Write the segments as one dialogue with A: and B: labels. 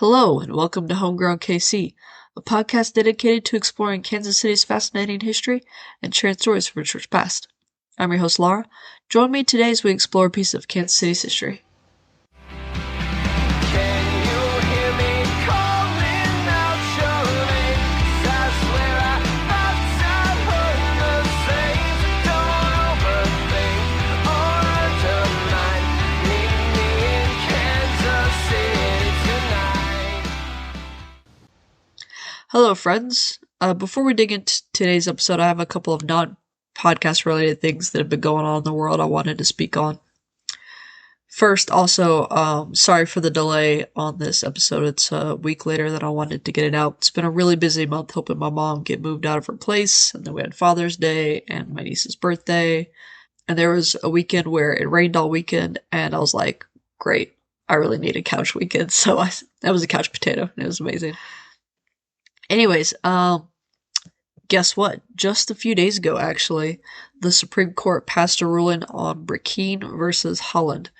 A: Hello, and welcome to Homegrown KC, a podcast dedicated to exploring Kansas City's fascinating history and sharing stories from its rich past. I'm your host, Laura. Join me today as we explore a piece of Kansas City's history. Hello, friends. Before we dig into today's episode, I have a couple of non-podcast related things that have been going on in the world I wanted to speak on. First, also, sorry for the delay on this episode. It's a week later than I wanted to get it out. It's been a really busy month helping my mom get moved out of her place, and then we had Father's Day and my niece's birthday, and there was a weekend where it rained all weekend, and I was like, great, I really need a couch weekend, so that was a couch potato, and it was amazing. Anyways, guess what? Just a few days ago, actually, the Supreme Court passed a ruling on Burkine versus Holland.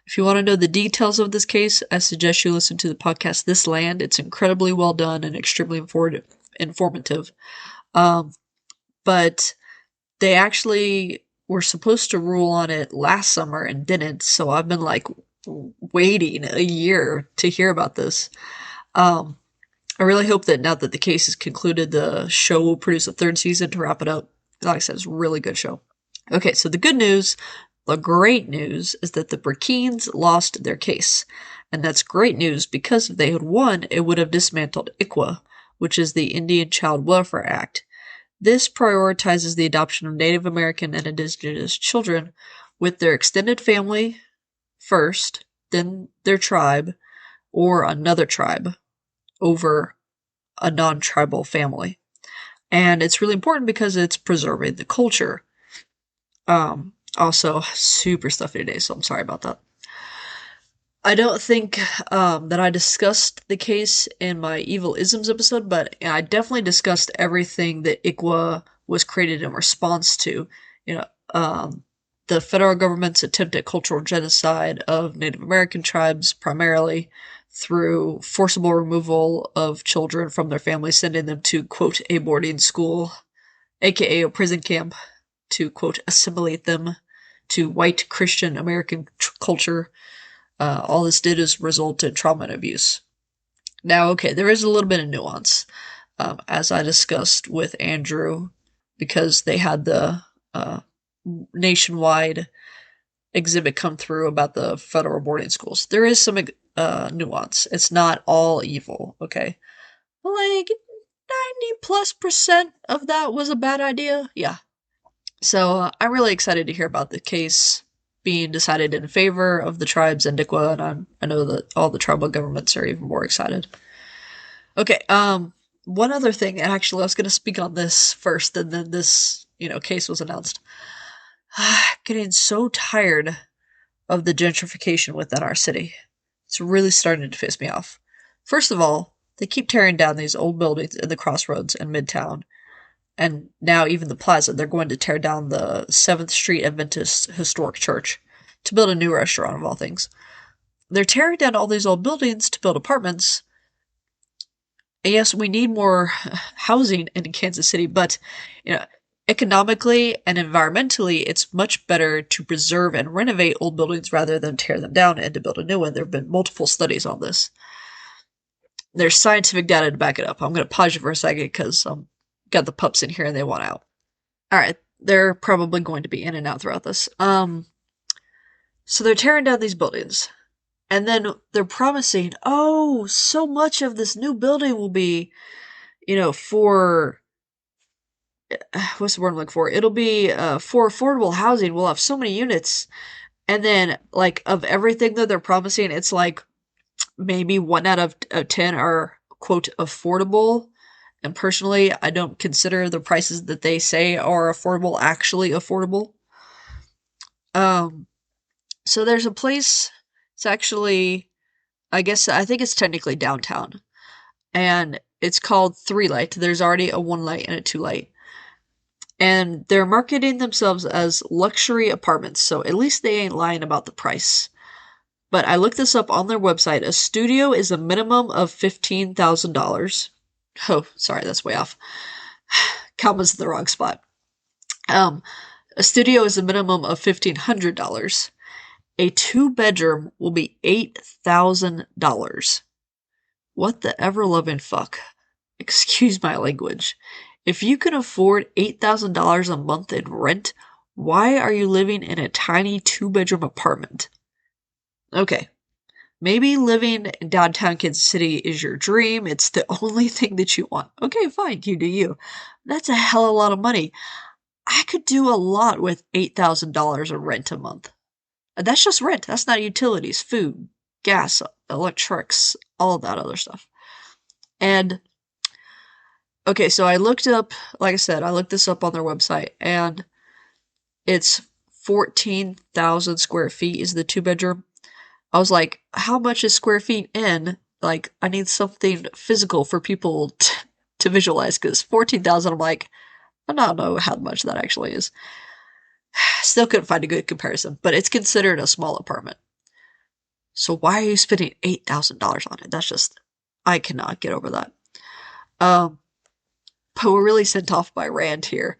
A: If you want to know the details of this case, I suggest you listen to the podcast This Land. It's incredibly well done and extremely informative. But they actually were supposed to rule on it last summer and didn't, so I've been waiting a year to hear about this. I really hope that now that the case is concluded, the show will produce a third season to wrap it up. Like I said, it's a really good show. Okay, so the good news, the great news, is that the Burkines lost their case. And that's great news because if they had won, it would have dismantled ICWA, which is the Indian Child Welfare Act. This prioritizes the adoption of Native American and Indigenous children with their extended family first, then their tribe, or another tribe, over a non-tribal family. And it's really important because it's preserving the culture. Also, super stuffy today, so I'm sorry about that. I don't think that I discussed the case in my Evil Isms episode, but I definitely discussed everything that ICWA was created in response to. The federal government's attempt at cultural genocide of Native American tribes, primarily through forcible removal of children from their families, sending them to, quote, a boarding school, aka a prison camp, to, quote, assimilate them to white Christian American culture. All this did is result in trauma and abuse. Now, okay, there is a little bit of nuance, as I discussed with Andrew, because they had the nationwide exhibit come through about the federal boarding schools. There is some nuance. It's not all evil, okay? 90+% of that was a bad idea. Yeah. So I'm really excited to hear about the case being decided in favor of the tribes and ICWA, and I know that all the tribal governments are even more excited. Okay, one other thing, and actually I was going to speak on this first, and then this, case was announced. Getting so tired of the gentrification within our city. It's really starting to piss me off. First of all, they keep tearing down these old buildings in the Crossroads and Midtown. And now even the Plaza, they're going to tear down the 7th Street Adventist Historic Church to build a new restaurant, of all things. They're tearing down all these old buildings to build apartments. And yes, we need more housing in Kansas City, but, economically and environmentally, it's much better to preserve and renovate old buildings rather than tear them down and to build a new one. There have been multiple studies on this. There's scientific data to back it up. I'm going to pause you for a second because got the pups in here and they want out. Alright, they're probably going to be in and out throughout this. So they're tearing down these buildings. And then they're promising, so much of this new building will be, for... what's the word I'm looking for? It'll be for affordable housing. We'll have so many units. And then, of everything that they're promising, it's maybe 1 out of 10 are, quote, affordable. And personally, I don't consider the prices that they say are affordable actually affordable. So there's a place, it's actually, I think it's technically downtown. And it's called 3 Light. There's already a 1 Light and a 2 Light. And they're marketing themselves as luxury apartments, so at least they ain't lying about the price. But I looked this up on their website. A studio is a minimum of $15,000. Oh, sorry, that's way off. Comma's in the wrong spot. Um, a studio is a minimum of $1,500. A two-bedroom will be $8,000. What the ever-loving fuck? Excuse my language. If you can afford $8,000 a month in rent, why are you living in a tiny two-bedroom apartment? Okay, maybe living in downtown Kansas City is your dream. It's the only thing that you want. Okay, fine, you do you. That's a hell of a lot of money. I could do a lot with $8,000 of rent a month. That's just rent. That's not utilities, food, gas, electrics, all of that other stuff. And okay, so I looked up, like I said, I looked this up on their website, and it's 14,000 square feet is the two bedroom. I was like, how much is square feet in? Like, I need something physical for people to visualize, because 14,000, I'm like, I don't know how much that actually is. Still couldn't find a good comparison, but it's considered a small apartment. So why are you spending $8,000 on it? That's just, I cannot get over that. But we're really sent off by Rand here.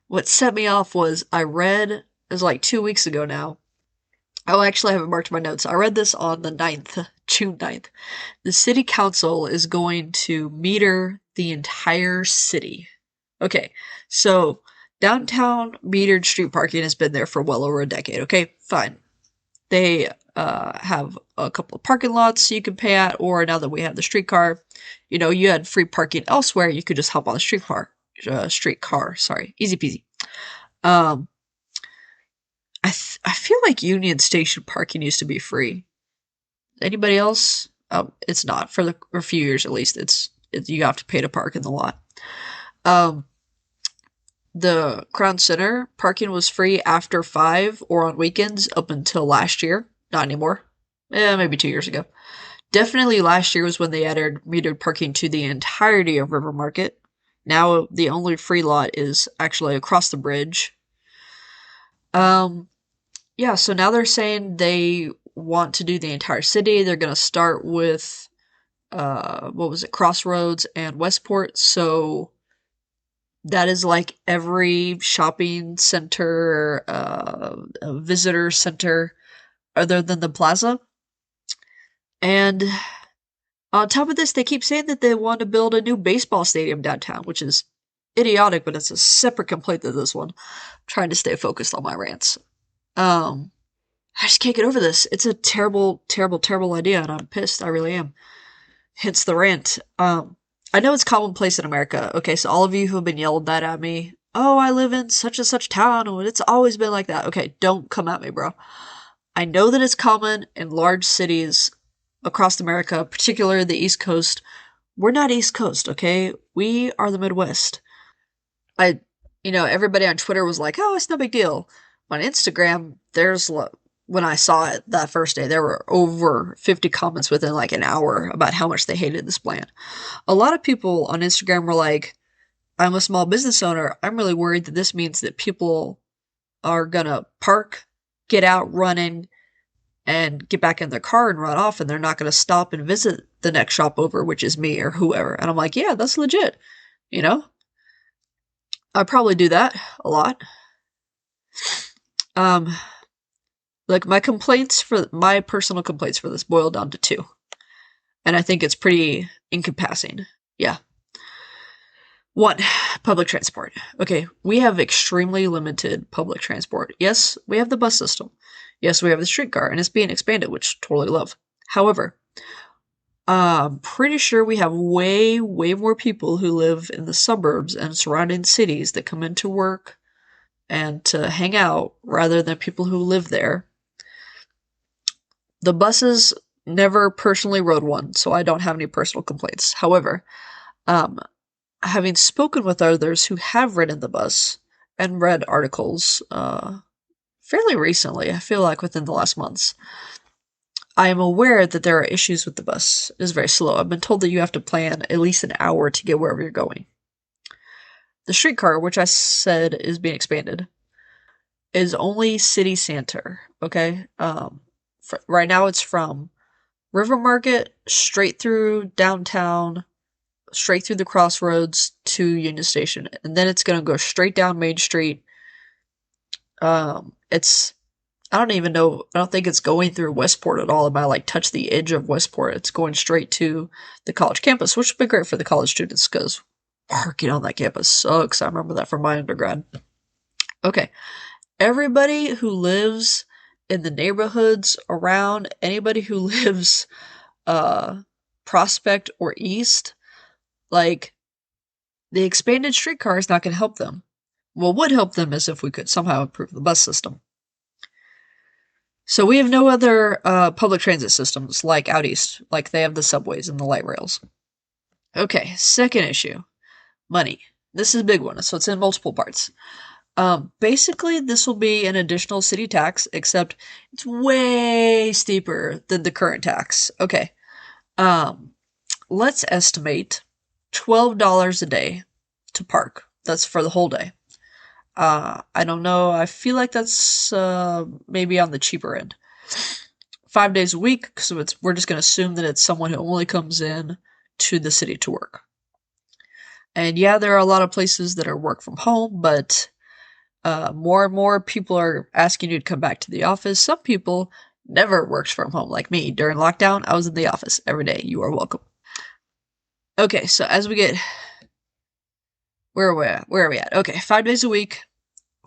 A: What set me off was I read, it was like 2 weeks ago now. Oh, actually, I haven't marked my notes. I read this on the 9th, June 9th. The city council is going to meter the entire city. Okay, so downtown metered street parking has been there for well over a decade. Okay, fine. They have a couple of parking lots you can pay at, or now that we have the streetcar, you know, you had free parking elsewhere, you could just hop on the streetcar, sorry, easy peasy. I feel like Union Station parking used to be free. Anybody else? It's not for a few years at least. It's you have to pay to park in the lot. The Crown Center parking was free after 5 or on weekends up until last year. Not anymore. Maybe 2 years ago. Definitely last year was when they added metered parking to the entirety of River Market. Now the only free lot is actually across the bridge. Yeah, so now they're saying they want to do the entire city. They're going to start with, Crossroads and Westport. So that is like every shopping center, a visitor center, other than the plaza. And on top of this, they keep saying that they want to build a new baseball stadium downtown, which is idiotic, but it's a separate complaint than this one. I'm trying to stay focused on my rants. I just can't get over this. It's a terrible, terrible, terrible idea, and I'm pissed. I really am. Hence the rant. I know it's commonplace in America. Okay, so all of you who have been yelled that at me, oh, I live in such and such town, and it's always been like that. Okay, don't come at me, bro. I know that it's common in large cities across America, particularly the East Coast. We're not East Coast, okay? We are the Midwest. Everybody on Twitter was like, oh, it's no big deal. On Instagram, when I saw it that first day, there were over 50 comments within like an hour about how much they hated this plan. A lot of people on Instagram were like, I'm a small business owner. I'm really worried that this means that people are gonna park, get out running, and get back in their car and run off, and they're not gonna stop and visit the next shop over, which is me or whoever. And I'm like, yeah, that's legit. You know? I probably do that a lot. Like my personal complaints for this boil down to 2. And I think it's pretty encompassing. Yeah. 1, public transport. Okay, we have extremely limited public transport. Yes, we have the bus system. Yes, we have the streetcar, and it's being expanded, which I totally love. However, I'm pretty sure we have way, way more people who live in the suburbs and surrounding cities that come into work and to hang out rather than people who live there. The buses never personally rode one, so I don't have any personal complaints. However, having spoken with others who have ridden the bus and read articles fairly recently, I feel like within the last months, I am aware that there are issues with the bus. It is very slow. I've been told that you have to plan at least an hour to get wherever you're going. The streetcar, which I said is being expanded, is only city center, okay? Right now it's from River Market straight through downtown, straight through the crossroads to Union Station, and then it's gonna go straight down Main Street. It's I don't even know. I don't think it's going through Westport at all. It might like touch the edge of Westport. It's going straight to the college campus, which would be great for the college students because parking on that campus sucks. I remember that from my undergrad. Okay, everybody who lives in the neighborhoods around, anybody who lives Prospect or East, like the expanded streetcar is not going to help them. What would help them is if we could somehow improve the bus system. So we have no other public transit systems like out east, like they have the subways and the light rails. Okay, second issue, money. This is a big one, so it's in multiple parts. Basically, this will be an additional city tax, except it's way steeper than the current tax. Okay, let's estimate $12 a day to park. That's for the whole day. I don't know. I feel like that's maybe on the cheaper end. 5 days a week, so we're just going to assume that it's someone who only comes in to the city to work. And yeah, there are a lot of places that are work from home, but more and more people are asking you to come back to the office. Some people never worked from home, like me. During lockdown, I was in the office every day. You are welcome. Okay, so as we get... Where are we at? Okay, 5 days a week,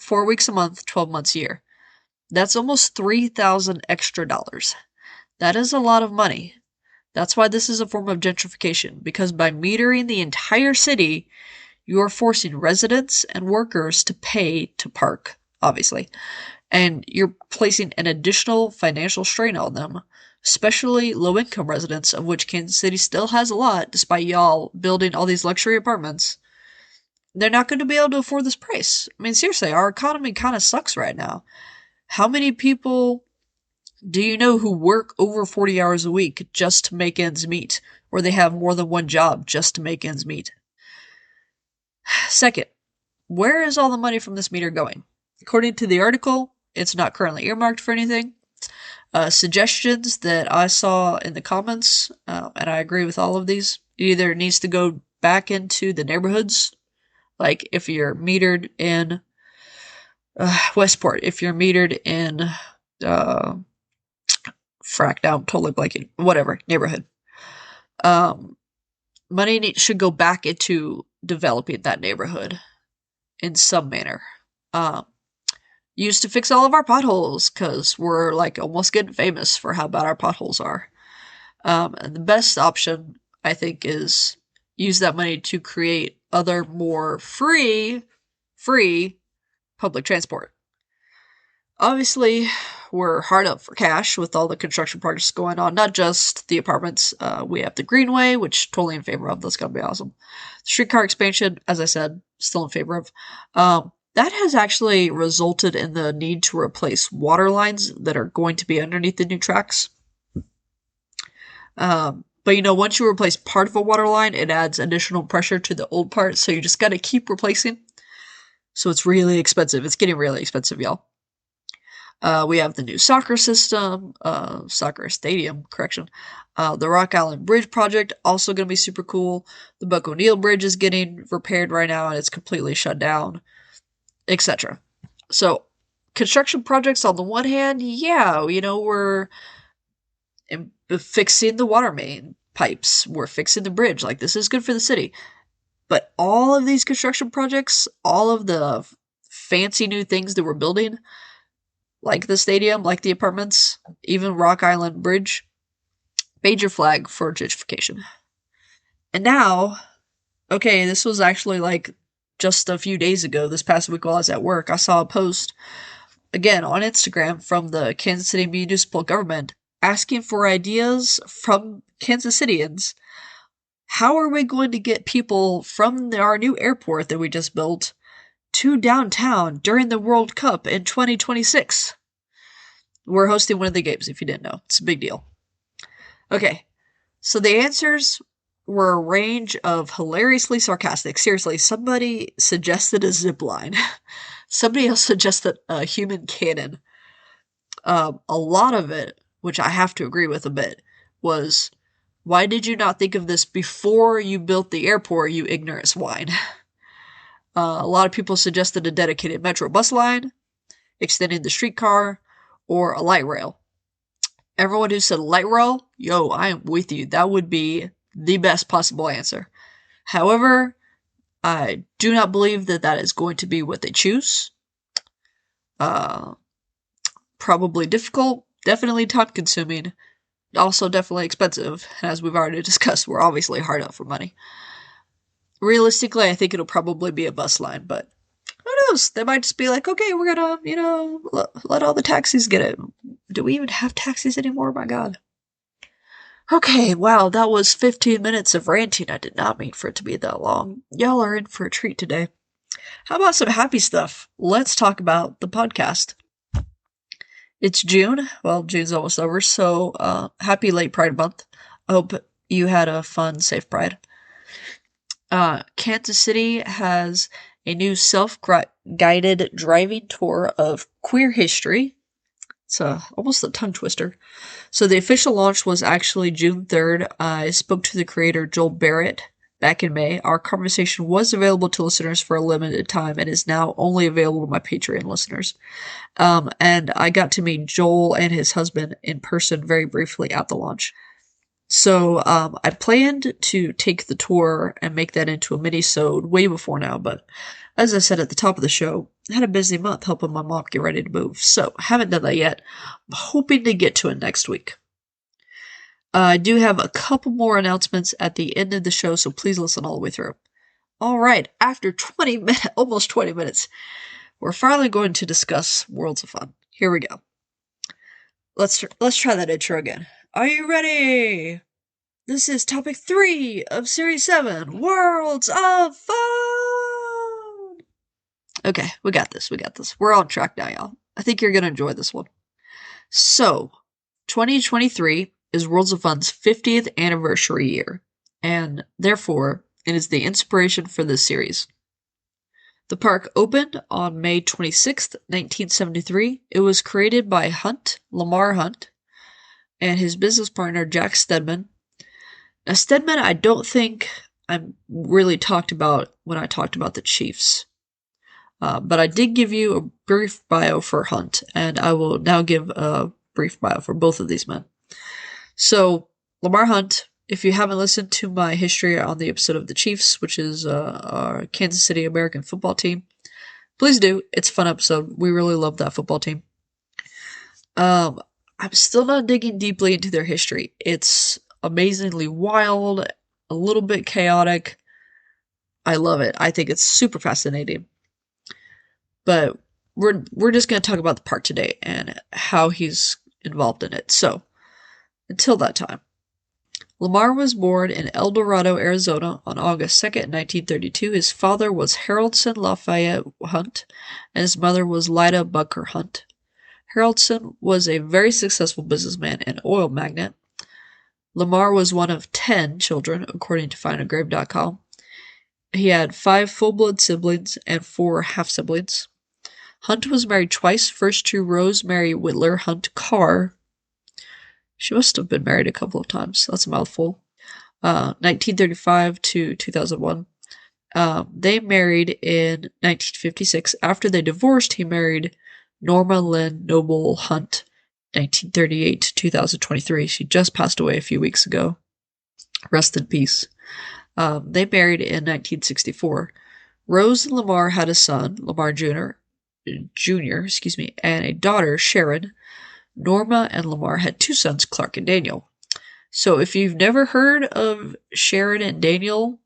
A: 4 weeks a month, 12 months a year. That's almost $3,000 extra dollars. That is a lot of money. That's why this is a form of gentrification, because by metering the entire city, you are forcing residents and workers to pay to park, obviously. And you're placing an additional financial strain on them, especially low-income residents, of which Kansas City still has a lot, despite y'all building all these luxury apartments. They're not going to be able to afford this price. I mean, seriously, our economy kind of sucks right now. How many people do you know who work over 40 hours a week just to make ends meet? Or they have more than one job just to make ends meet? Second, where is all the money from this meter going? According to the article, it's not currently earmarked for anything. Suggestions that I saw in the comments, and I agree with all of these, it either needs to go back into the neighborhoods. Like, if you're metered in Westport, if you're metered in frack down, totally blanking, whatever, neighborhood. Money should go back into developing that neighborhood in some manner. Used to fix all of our potholes, because we're, like, almost getting famous for how bad our potholes are. And the best option, I think, is use that money to create other more free public transport. Obviously, we're hard up for cash with all the construction projects going on, not just the apartments. We have the Greenway, which totally in favor of. That's going to be awesome. The streetcar expansion, as I said, still in favor of. That has actually resulted in the need to replace water lines that are going to be underneath the new tracks. But you know, once you replace part of a water line, it adds additional pressure to the old part, so you just gotta keep replacing. So it's really expensive. It's getting really expensive, y'all. We have the new soccer stadium, the Rock Island Bridge project, also gonna be super cool. The Buck O'Neill Bridge is getting repaired right now, and it's completely shut down, etc. So, construction projects on the one hand, yeah, you know, we're fixing the water main pipes, we're fixing the bridge, like, this is good for the city. But all of these construction projects, all of the fancy new things that we're building, like the stadium, like the apartments, even Rock Island Bridge, major flag for gentrification. And now, okay, this was actually like just a few days ago, this past week while I was at work, I saw a post, again, on Instagram from the Kansas City municipal government asking for ideas from Kansas Cityans. How are we going to get people from our new airport that we just built to downtown during the World Cup in 2026? We're hosting one of the games, if you didn't know. It's a big deal. Okay, so the answers were a range of hilariously sarcastic. Seriously, somebody suggested a zip line. Somebody else suggested a human cannon. A lot of it which I have to agree with a bit, was, why did you not think of this before you built the airport, you ignorant swine? A lot of people suggested a dedicated metro bus line, extending the streetcar, or a light rail. Everyone who said light rail, yo, I am with you. That would be the best possible answer. However, I do not believe that that is going to be what they choose. Probably difficult, definitely time consuming, also definitely expensive. As we've already discussed, we're obviously hard up for money. Realistically, I think it'll probably be a bus line, but who knows? They might just be like, okay, we're gonna, let all the taxis get it. Do we even have taxis anymore? My God. Okay, wow, that was 15 minutes of ranting. I did not mean for it to be that long. Y'all are in for a treat today. How about some happy stuff? Let's talk about the podcast. It's June. Well, June's almost over, so happy late Pride Month. I hope you had a fun, safe Pride. Kansas City has a new self-guided driving tour of queer history. It's almost a tongue twister. So the official launch was actually June 3rd. I spoke to the creator, Joel Barrett, back in May. Our conversation was available to listeners for a limited time and is now only available to my Patreon listeners. And I got to meet Joel and his husband in person very briefly at the launch. So, I planned to take the tour and make that into a mini-sode way before now, but as I said at the top of the show, I had a busy month helping my mom get ready to move, so haven't done that yet. I'm hoping to get to it next week. I do have a couple more announcements at the end of the show, so please listen all the way through. Alright, after almost 20 minutes, we're finally going to discuss Worlds of Fun. Here we go. Let's try that intro again. Are you ready? This is topic 3 of Series 7, Worlds of Fun! Okay, we got this. We're on track now, y'all. I think you're gonna enjoy this one. So, 2023 is Worlds of Fun's 50th anniversary year, and therefore, it is the inspiration for this series. The park opened on May 26th, 1973. It was created by Lamar Hunt, and his business partner, Jack Stedman. Now, Stedman, I don't think I really talked about when I talked about the Chiefs. But I did give you a brief bio for Hunt, and I will now give a brief bio for both of these men. So, Lamar Hunt, if you haven't listened to my history on the episode of the Chiefs, which is our Kansas City American football team, please do. It's a fun episode. We really love that football team. I'm still not digging deeply into their history. It's amazingly wild, a little bit chaotic. I love it. I think it's super fascinating. But we're just going to talk about the park today and how he's involved in it. So, until that time. Lamar was born in El Dorado, Arizona on August 2nd, 1932. His father was Haroldson Lafayette Hunt, and his mother was Lida Bucker Hunt. Haroldson was a very successful businessman and oil magnate. Lamar was one of 10 children, according to findagrave.com. He had 5 full-blood siblings and 4 half-siblings. Hunt was married twice, first to Rosemary Whitler Hunt Carr. She must have been married a couple of times. That's a mouthful. 1935 to 2001. They married in 1956. After they divorced, he married Norma Lynn Noble Hunt, 1938 to 2023. She just passed away a few weeks ago. Rest in peace. They married in 1964. Rose and Lamar had a son, Lamar Jr., and a daughter, Sharon. Norma and Lamar had 2 sons, Clark and Daniel. So if you've never heard of Sharon and Daniel,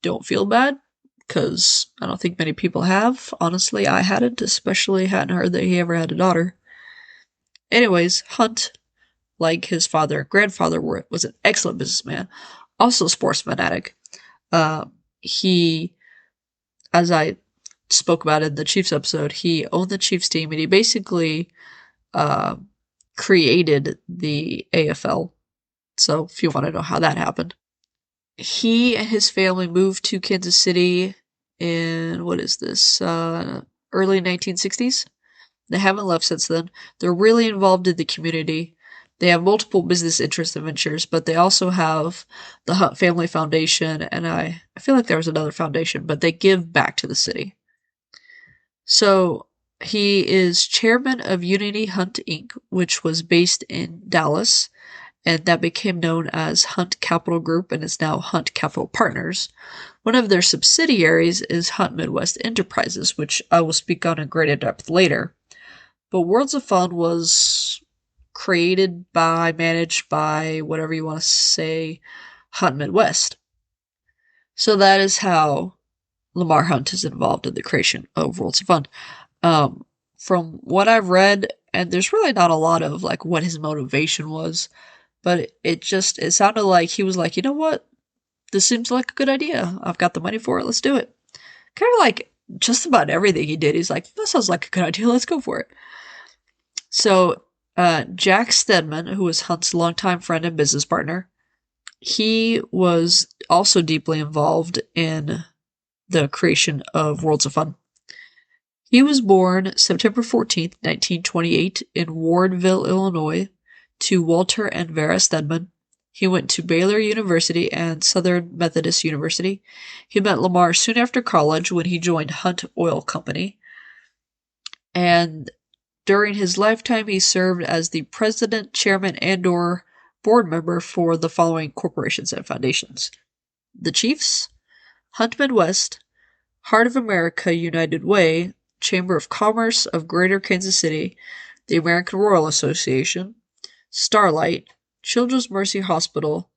A: don't feel bad, because I don't think many people have. Honestly, I hadn't, especially hadn't heard that he ever had a daughter. Anyways, Hunt, like his father and grandfather, was an excellent businessman, also a sports fanatic. He, as I spoke about in the Chiefs episode, he owned the Chiefs team, and he basically created the AFL. So if you want to know how that happened. He and his family moved to Kansas City in, early 1960s. They haven't left since then. They're really involved in the community. They have multiple business interests and ventures, but they also have the Hunt Family Foundation, and I feel like there was another foundation, but they give back to the city. So he is chairman of Unity Hunt Inc., which was based in Dallas, and that became known as Hunt Capital Group and is now Hunt Capital Partners. One of their subsidiaries is Hunt Midwest Enterprises, which I will speak on in greater depth later. But Worlds of Fun was created by, managed by, whatever you want to say, Hunt Midwest. So that is how Lamar Hunt is involved in the creation of Worlds of Fun. From what I've read, and there's really not a lot of like what his motivation was, but it sounded like he was like, you know what? This seems like a good idea. I've got the money for it. Let's do it. Kind of like just about everything he did. He's like, that sounds like a good idea. Let's go for it. So, Jack Stedman, who was Hunt's longtime friend and business partner, he was also deeply involved in the creation of Worlds of Fun. He was born September 14th, 1928 in Wardville, Illinois, to Walter and Vera Stedman. He went to Baylor University and Southern Methodist University. He met Lamar soon after college when he joined Hunt Oil Company. And during his lifetime, he served as the president, chairman, and/or board member for the following corporations and foundations: the Chiefs, Hunt Midwest, Heart of America United Way, Chamber of Commerce of Greater Kansas City, the American Royal Association, Starlight, Children's Mercy Hospital,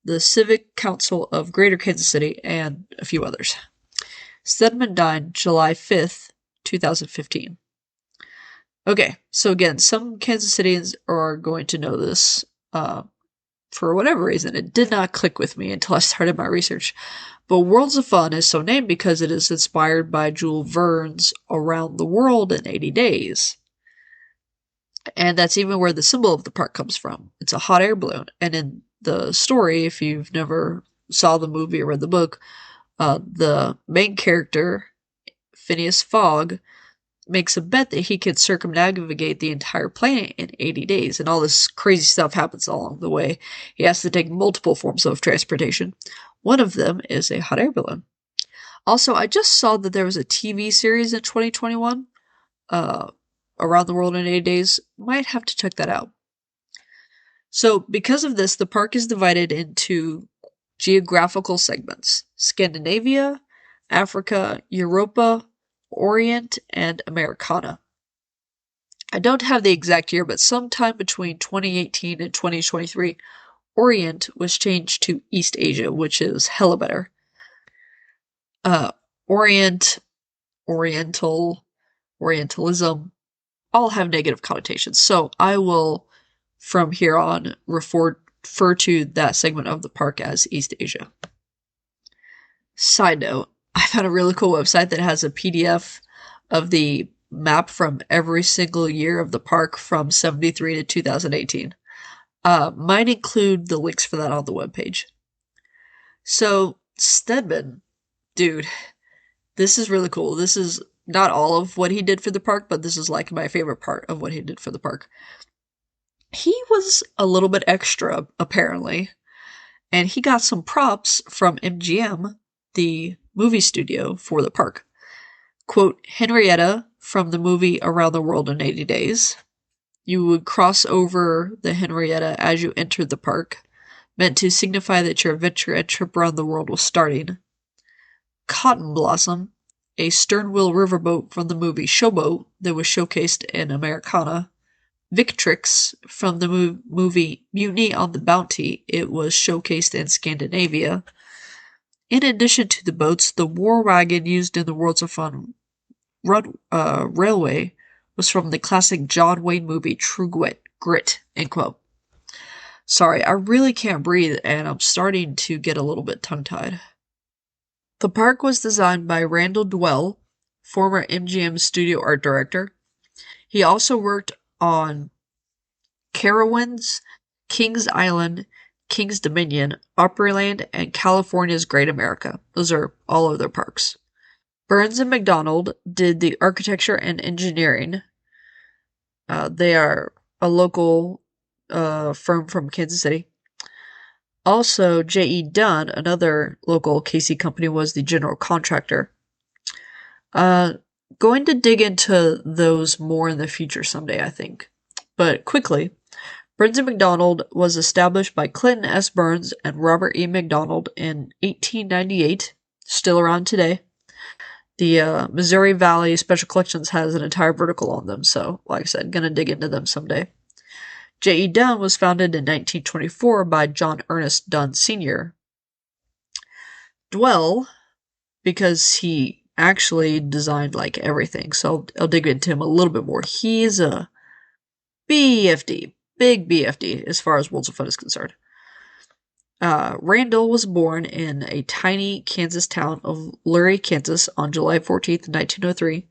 A: the Civic Council of Greater Kansas City, and a few others. Stedman died July 5th, 2015. Okay, so again, some Kansas Cityans are going to know this. For whatever reason, it did not click with me until I started my research. But Worlds of Fun is so named because it is inspired by Jules Verne's Around the World in 80 Days. And that's even where the symbol of the park comes from. It's a hot air balloon. And in the story, if you've never saw the movie or read the book, the main character, Phineas Fogg, makes a bet that he could circumnavigate the entire planet in 80 days, and all this crazy stuff happens along the way. He has to take multiple forms of transportation. One of them is a hot air balloon. Also, I just saw that there was a TV series in 2021, Around the World in 80 Days. Might have to check that out. So, because of this, the park is divided into geographical segments: Scandinavia, Africa, Europa, Orient, and Americana. I don't have the exact year, but sometime between 2018 and 2023, Orient was changed to East Asia, which is hella better. Orient, Oriental, Orientalism, all have negative connotations. So I will, from here on, refer to that segment of the park as East Asia. Side note, I found a really cool website that has a PDF of the map from every single year of the park from 73 to 2018. Might include the links for that on the webpage. So, Stedman, dude, this is really cool. This is not all of what he did for the park, but this is like my favorite part of what he did for the park. He was a little bit extra, apparently, and he got some props from MGM, the movie studio for the park. Quote, Henrietta from the movie Around the World in 80 Days. You would cross over the Henrietta as you entered the park, meant to signify that your adventure and trip around the world was starting. Cotton Blossom, a stern-wheel riverboat from the movie Showboat that was showcased in Americana. Victrix from the movie Mutiny on the Bounty, it was showcased in Scandinavia. In addition to the boats, the war wagon used in the Worlds of Fun railway was from the classic John Wayne movie True Grit, end quote. Sorry, I really can't breathe, and I'm starting to get a little bit tongue-tied. The park was designed by Randall Dwell, former MGM studio art director. He also worked on Carowinds, Kings Island, King's Dominion, Opryland, and California's Great America. Those are all of their parks. Burns and McDonald did the architecture and engineering. They are a local a firm from Kansas City. Also, J.E. Dunn, another local KC company, was the general contractor. Going to dig into those more in the future someday, I think. But quickly, Burns and McDonald was established by Clinton S. Burns and Robert E. McDonald in 1898, still around today. The Missouri Valley Special Collections has an entire vertical on them, so, like I said, gonna dig into them someday. J.E. Dunn was founded in 1924 by John Ernest Dunn Sr. Dwell, because he actually designed, like, everything, so I'll dig into him a little bit more. He's a BFD, big BFD, as far as Worlds of Fun is concerned. Randall was born in a tiny Kansas town of Lurie, Kansas on July 14th, 1903.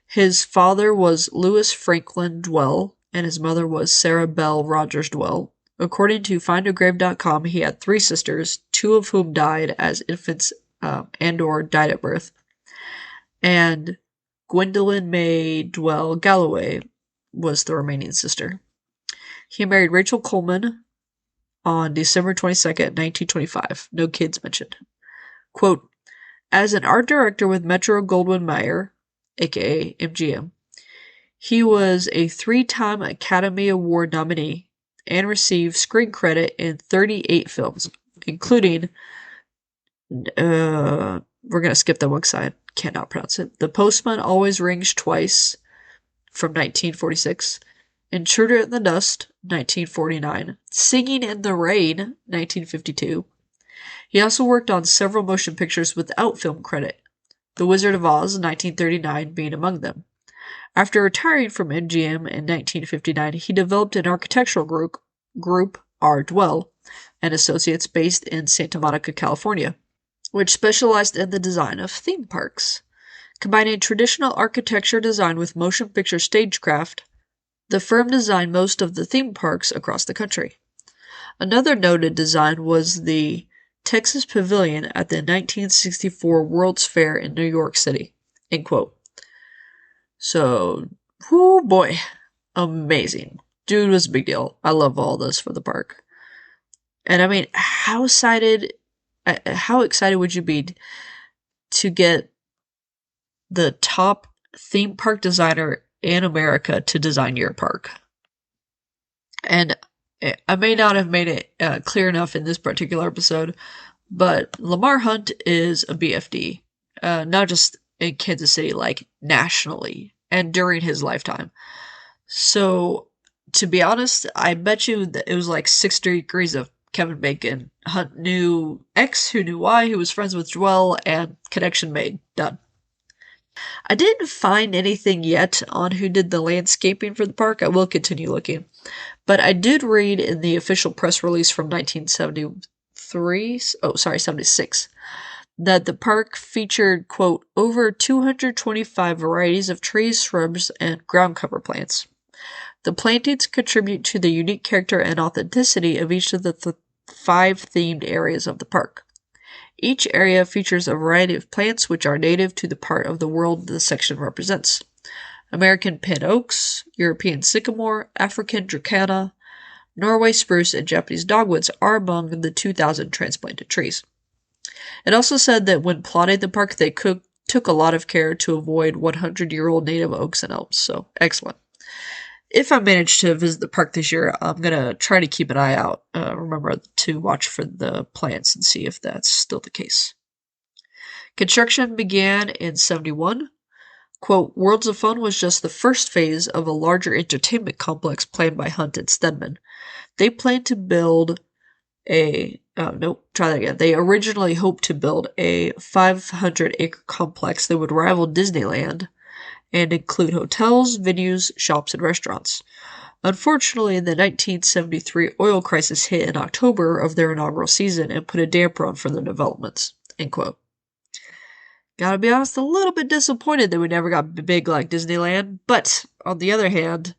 A: His father was Lewis Franklin Dwell, and his mother was Sarah Bell Rogers Dwell. According to findagrave.com, he had 3 sisters, 2 of whom died as infants and/or died at birth. And Gwendolyn May Dwell Galloway was the remaining sister. He married Rachel Coleman on December 22nd, 1925. No kids mentioned. Quote, as an art director with Metro-Goldwyn-Mayer, aka MGM, he was a 3-time Academy Award nominee and received screen credit in 38 films, including, we're going to skip that one because I cannot pronounce it, The Postman Always Rings Twice from 1946, Intruder in the Dust, 1949, Singing in the Rain, 1952. He also worked on several motion pictures without film credit, The Wizard of Oz, 1939 being among them. After retiring from MGM in 1959, he developed an architectural group R. Dwell and Associates based in Santa Monica, California, which specialized in the design of theme parks. Combining traditional architecture design with motion picture stagecraft, the firm designed most of the theme parks across the country. Another noted design was the Texas Pavilion at the 1964 World's Fair in New York City. End quote. So, whoo boy, amazing. Dude was a big deal. I love all this for the park. And I mean, how excited would you be to get the top theme park designer in America to design your park? And I may not have made it clear enough in this particular episode, but Lamar Hunt is a BFD, not just in Kansas City, like nationally, and during his lifetime. So, to be honest, I bet you that it was like 6 degrees of Kevin Bacon. Hunt knew X, who knew Y, who was friends with Dwell, and connection made. Done. I didn't find anything yet on who did the landscaping for the park. I will continue looking. But I did read in the official press release from 76, that the park featured, quote, over 225 varieties of trees, shrubs, and ground cover plants. The plantings contribute to the unique character and authenticity of each of the 5 themed areas of the park. Each area features a variety of plants which are native to the part of the world the section represents. American pin oaks, European sycamore, African dracana, Norway spruce, and Japanese dogwoods are among the 2,000 transplanted trees. It also said that when plotting the park, they took a lot of care to avoid 100-year-old native oaks and elms, so excellent. If I manage to visit the park this year, I'm going to try to keep an eye out. Remember to watch for the plants and see if that's still the case. Construction began in 1971. Quote, Worlds of Fun was just the first phase of a larger entertainment complex planned by Hunt and Stedman. They planned to build They originally hoped to build a 500-acre complex that would rival Disneyland and include hotels, venues, shops, and restaurants. Unfortunately, the 1973 oil crisis hit in October of their inaugural season and put a damper on further developments. End quote. Gotta be honest, a little bit disappointed that we never got big like Disneyland, but on the other hand,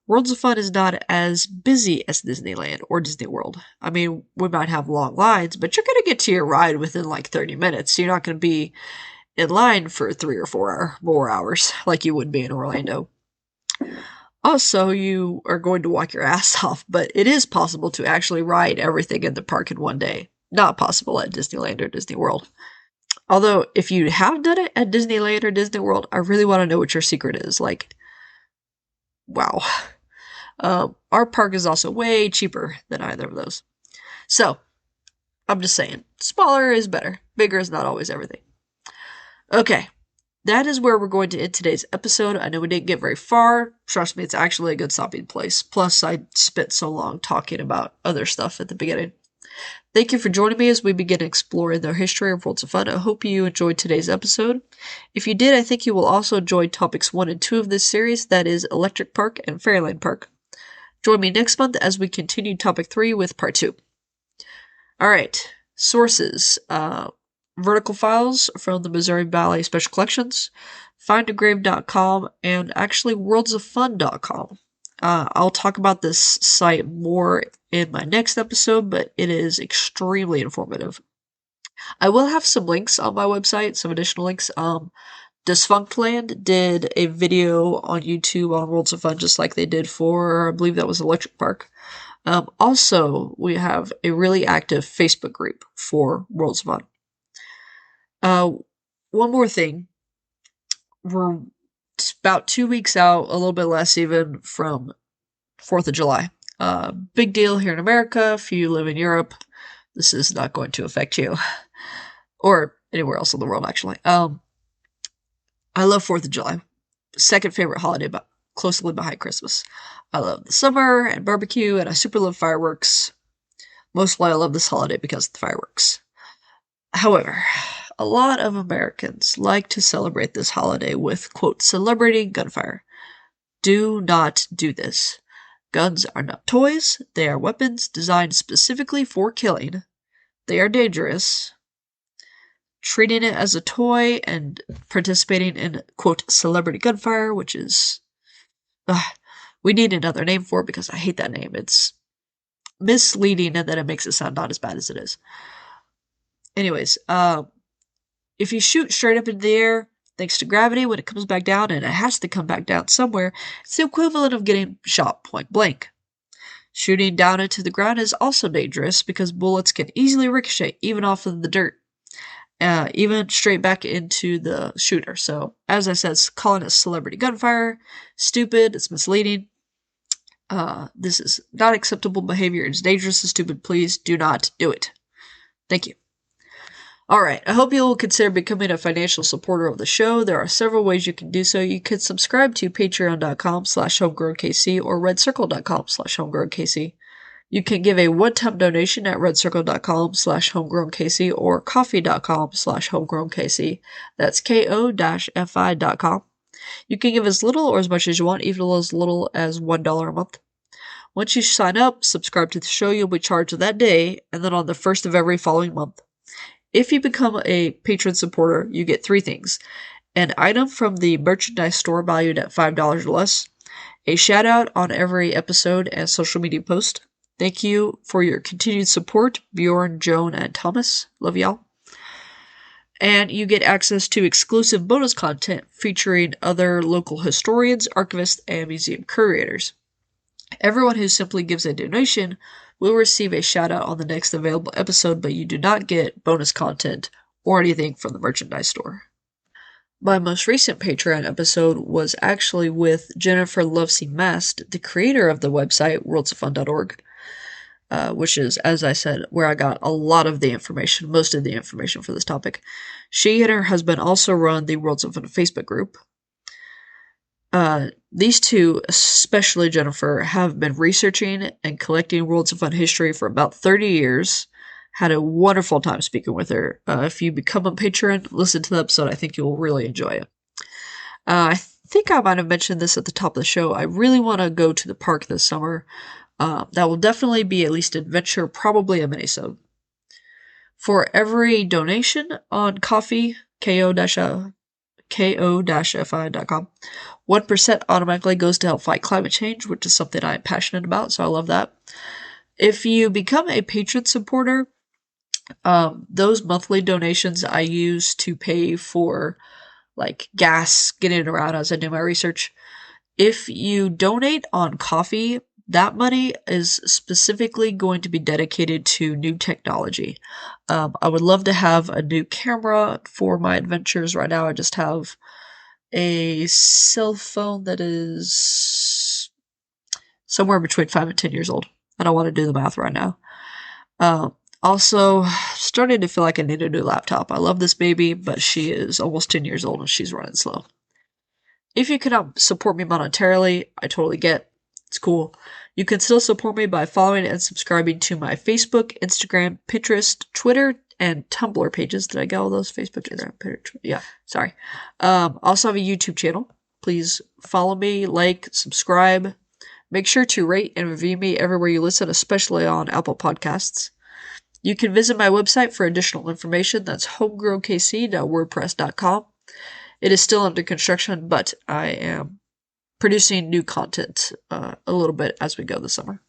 A: Worlds of Fun is not as busy as Disneyland or Disney World. I mean, we might have long lines, but you're gonna get to your ride within like 30 minutes. You're not gonna be in line for 3 or 4 more hours like you would be in Orlando. Also, you are going to walk your ass off, but it is possible to actually ride everything in the park in one day. Not possible at Disneyland or Disney World. Although, if you have done it at Disneyland or Disney World, I really want to know what your secret is. Like, wow. Our park is also way cheaper than either of those. So, I'm just saying, smaller is better. Bigger is not always everything. Okay, that is where we're going to end today's episode. I know we didn't get very far. Trust me, it's actually a good stopping place. Plus, I spent so long talking about other stuff at the beginning. Thank you for joining me as we begin exploring the history of Worlds of Fun. I hope you enjoyed today's episode. If you did, I think you will also enjoy topics 1 and 2 of this series, that is Electric Park and Fairyland Park. Join me next month as we continue topic 3 with part 2. Alright, sources. Vertical files from the Missouri Valley Special Collections, findagrave.com, and actually worldsoffun.com. I'll talk about this site more in my next episode, but it is extremely informative. I will have some links on my website, some additional links. Defunctland did a video on YouTube on Worlds of Fun, just like they did for, I believe that was Electric Park. Also, we have a really active Facebook group for Worlds of Fun. One more thing. We're about 2 weeks out, a little bit less even, from 4th of July. Big deal here in America. If you live in Europe, this is not going to affect you. Or anywhere else in the world, actually. I love 4th of July. Second favorite holiday, but closely behind Christmas. I love the summer and barbecue, and I super love fireworks. Mostly I love this holiday because of the fireworks. However, a lot of Americans like to celebrate this holiday with, quote, celebrating gunfire. Do not do this. Guns are not toys. They are weapons designed specifically for killing. They are dangerous. Treating it as a toy and participating in, quote, celebrity gunfire, which is... we need another name for it because I hate that name. It's misleading and then it makes it sound not as bad as it is. Anyways, if you shoot straight up in the air, thanks to gravity, when it comes back down, and it has to come back down somewhere, it's the equivalent of getting shot point blank. Shooting down into the ground is also dangerous because bullets can easily ricochet even off of the dirt, even straight back into the shooter. So, as I said, calling it celebrity gunfire, stupid, it's misleading. This is not acceptable behavior. It's dangerous and stupid. Please do not do it. Thank you. Alright, I hope you will consider becoming a financial supporter of the show. There are several ways you can do so. You can subscribe to patreon.com/homegrownkc or redcircle.com/homegrownkc. You can give a one-time donation at redcircle.com/homegrownkc or coffee.com/homegrownkc. That's ko-fi.com. You can give as little or as much as you want, even as little as $1 a month. Once you sign up, subscribe to the show, you'll be charged that day, and then on the first of every following month. If you become a patron supporter, you get 3 things. An item from the merchandise store valued at $5 or less. A shout out on every episode and social media post. Thank you for your continued support, Bjorn, Joan, and Thomas. Love y'all. And you get access to exclusive bonus content featuring other local historians, archivists, and museum curators. Everyone who simply gives a donation will receive a shout out on the next available episode, but you do not get bonus content or anything from the merchandise store. My most recent Patreon episode was actually with Jennifer Lovesey Mast, the creator of the website worldsoffun.org, which is, as I said, where I got a lot of the information, most of the information for this topic. She and her husband also run the Worlds of Fun Facebook group. These two, especially Jennifer, have been researching and collecting Worlds of Fun history for about 30 years. Had a wonderful time speaking with her. If you become a patron, listen to the episode. I think you'll really enjoy it. I think I might have mentioned this at the top of the show. I really want to go to the park this summer. That will definitely be at least adventure, probably a minisode. For every donation on Ko-fi, ko-fi.com, 1% automatically goes to help fight climate change, which is something I'm passionate about, so I love that. If you become a patron supporter, those monthly donations I use to pay for, like, gas, getting around as I do my research. If you donate on coffee, that money is specifically going to be dedicated to new technology. I would love to have a new camera for my adventures. Right now, I just have a cell phone that is somewhere between 5 and 10 years old. I don't want to do the math right now. Also, starting to feel like I need a new laptop. I love this baby, but she is almost 10 years old and she's running slow. If you cannot support me monetarily, I totally get. It's cool. You can still support me by following and subscribing to my Facebook, Instagram, Pinterest, Twitter, and Tumblr pages. Did I get all those? Facebook, Instagram, Pinterest? Yeah, sorry. Also have a YouTube channel. Please follow me, like, subscribe. Make sure to rate and review me everywhere you listen, especially on Apple Podcasts. You can visit my website for additional information. That's homegrownkc.wordpress.com. It is still under construction, but I am producing new content a little bit as we go this summer.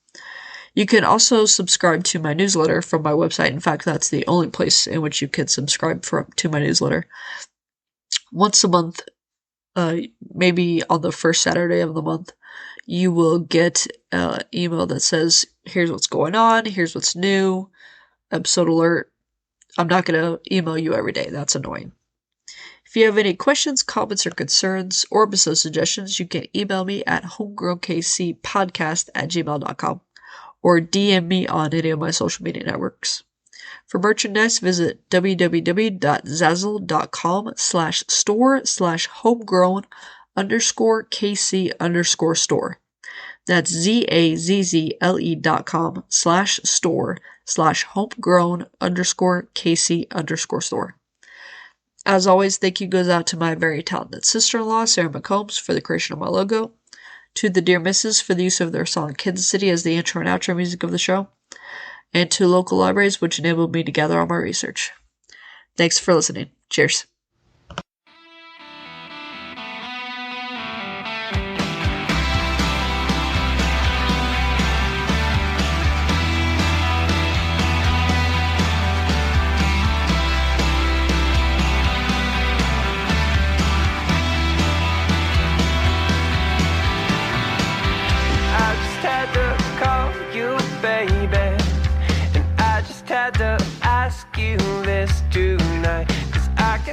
A: You can also subscribe to my newsletter from my website. In fact, that's the only place in which you can subscribe to my newsletter. Once a month, maybe on the first Saturday of the month, you will get an email that says, here's what's going on, here's what's new, episode alert. I'm not going to email you every day. That's annoying. If you have any questions, comments, or concerns, or episode suggestions, you can email me at homegrownkcpodcast@gmail.com or DM me on any of my social media networks. For merchandise, visit www.zazzle.com/store/homegrown_kc_store. That's zazzle.com/store/homegrown_kc_store. As always, thank you goes out to my very talented sister-in-law, Sarah McCombs, for the creation of my logo, to the Dear Misses for the use of their song Kansas City as the intro and outro music of the show, and to local libraries which enabled me to gather all my research. Thanks for listening. Cheers.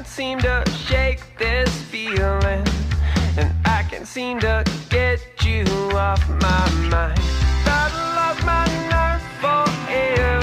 B: Seem to shake this feeling, and I can't seem to get you off my mind. I've lost my nerve forever.